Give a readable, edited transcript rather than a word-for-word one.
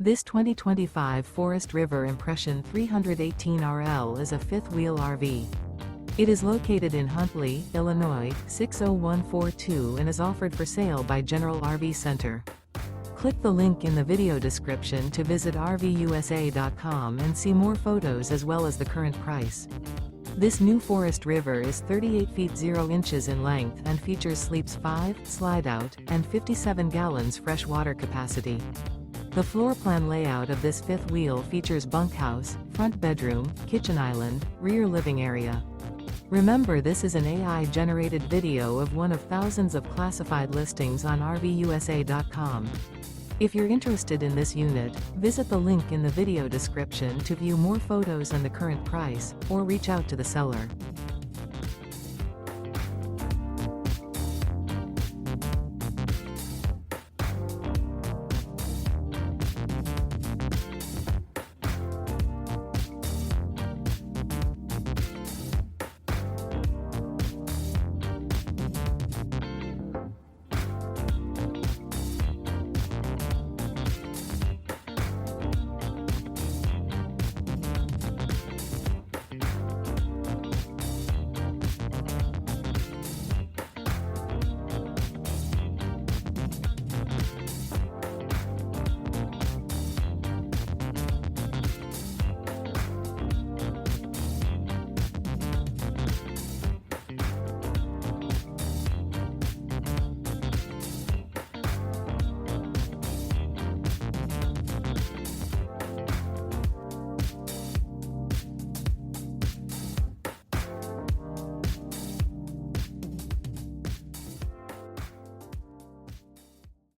This 2025 Forest River Impression 318RL is a fifth-wheel RV. It is located in Huntley, Illinois, 60142 and is offered for sale by General RV Center. Click the link in the video description to visit RVUSA.com and see more photos as well as the current price. This new Forest River is 38 feet 0 inches in length and features sleeps 5, slide-out, and 57 gallons fresh water capacity. The floor plan layout of this fifth wheel features bunkhouse, front bedroom, kitchen island, rear living area. Remember, this is an AI-generated video of one of thousands of classified listings on RVUSA.com. If you're interested in this unit, visit the link in the video description to view more photos and the current price, or reach out to the seller.